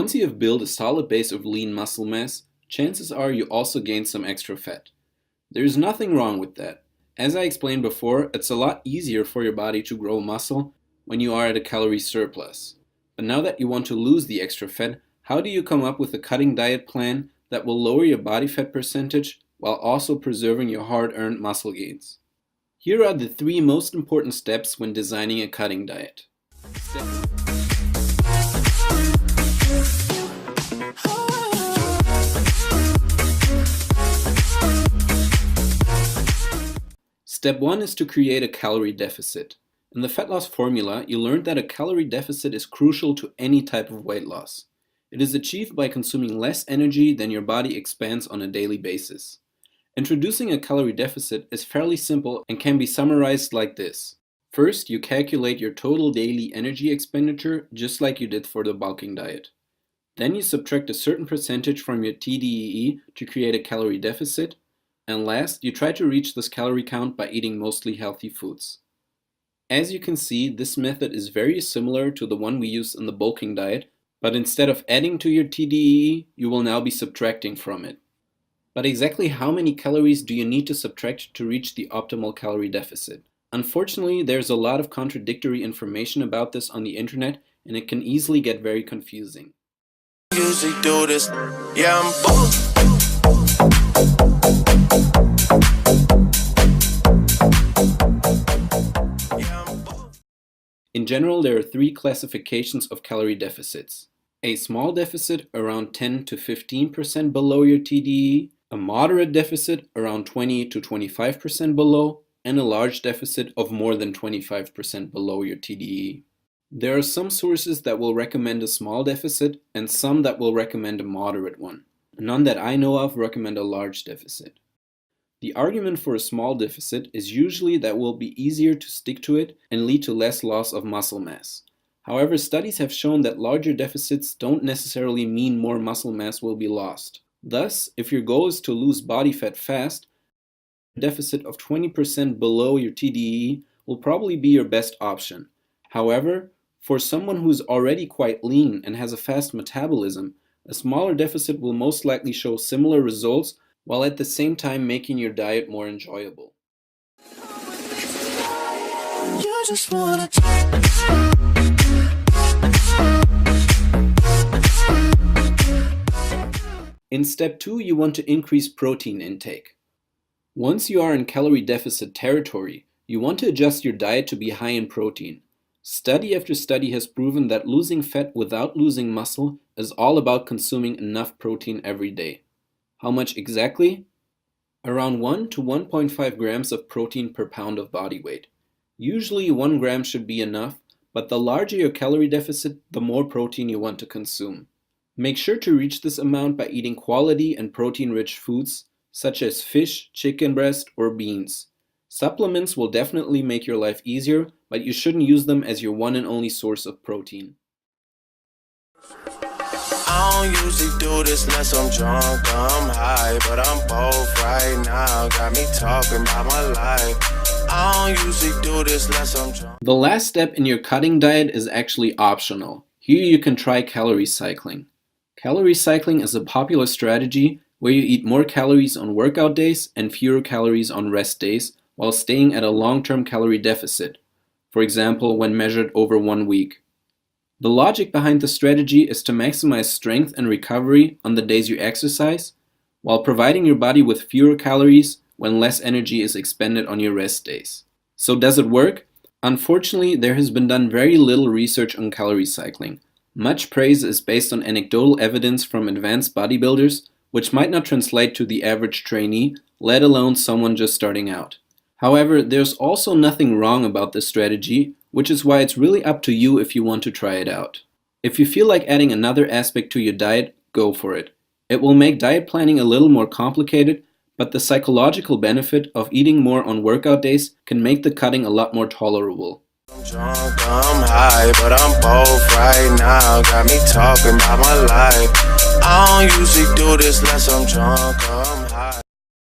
Once you have built a solid base of lean muscle mass, chances are you also gain some extra fat. There's nothing wrong with that. As I explained before, it's a lot easier for your body to grow muscle when you are at a calorie surplus. But now that you want to lose the extra fat, how do you come up with a cutting diet plan that will lower your body fat percentage while also preserving your hard-earned muscle gains? Here are the 3 most important steps when designing a cutting diet. Step 1 is to create a calorie deficit. In the fat loss formula, you learned that a calorie deficit is crucial to any type of weight loss. It is achieved by consuming less energy than your body expands on a daily basis. Introducing a calorie deficit is fairly simple and can be summarized like this. First, you calculate your total daily energy expenditure just like you did for the bulking diet. Then you subtract a certain percentage from your TDEE to create a calorie deficit. And last, you try to reach this calorie count by eating mostly healthy foods. As you can see, this method is very similar to the one we use in the bulking diet, but instead of adding to your TDEE, you will now be subtracting from it. But exactly how many calories do you need to subtract to reach the optimal calorie deficit? Unfortunately, there's a lot of contradictory information about this on the internet, and it can easily get very confusing. Usually do this. Yeah, I'm both. In general, there are 3 classifications of calorie deficits. A small deficit around 10 to 15% below your TDEE, a moderate deficit around 20 to 25% below, and a large deficit of more than 25% below your TDEE. There are some sources that will recommend a small deficit and some that will recommend a moderate one. None that I know of recommend a large deficit. The argument for a small deficit is usually that it will be easier to stick to it and lead to less loss of muscle mass. However, studies have shown that larger deficits don't necessarily mean more muscle mass will be lost. Thus, if your goal is to lose body fat fast, a deficit of 20% below your TDEE will probably be your best option. However, for someone who's already quite lean and has a fast metabolism, a smaller deficit will most likely show similar results while at the same time making your diet more enjoyable. In step 2, you want to increase protein intake. Once you are in calorie deficit territory, you want to adjust your diet to be high in protein. Study after study has proven that losing fat without losing muscle is all about consuming enough protein every day. How much exactly? Around 1 to 1.5 grams of protein per pound of body weight. Usually 1 gram should be enough, but the larger your calorie deficit, the more protein you want to consume. Make sure to reach this amount by eating quality and protein-rich foods such as fish, chicken breast, or beans. Supplements will definitely make your life easier, but you shouldn't use them as your one and only source of protein. I don't usually do this unless I'm drunk, I'm high, but I'm both right now. Got me talking about my life. I don't usually do this unless I'm drunk. The last step in your cutting diet is actually optional. Here you can try calorie cycling. Calorie cycling is a popular strategy where you eat more calories on workout days and fewer calories on rest days while staying at a long-term calorie deficit, for example, when measured over 1 week. The logic behind the strategy is to maximize strength and recovery on the days you exercise, while providing your body with fewer calories when less energy is expended on your rest days. So does it work? Unfortunately, there has been done very little research on calorie cycling. Much praise is based on anecdotal evidence from advanced bodybuilders, which might not translate to the average trainee, let alone someone just starting out. However, there's also nothing wrong about this strategy, which is why it's really up to you if you want to try it out. If you feel like adding another aspect to your diet, go for it. It will make diet planning a little more complicated, but the psychological benefit of eating more on workout days can make the cutting a lot more tolerable. I'm drunk, I'm high, but I'm both right now. Got me talking about my life. I don't usually do this unless I'm drunk, I'm high.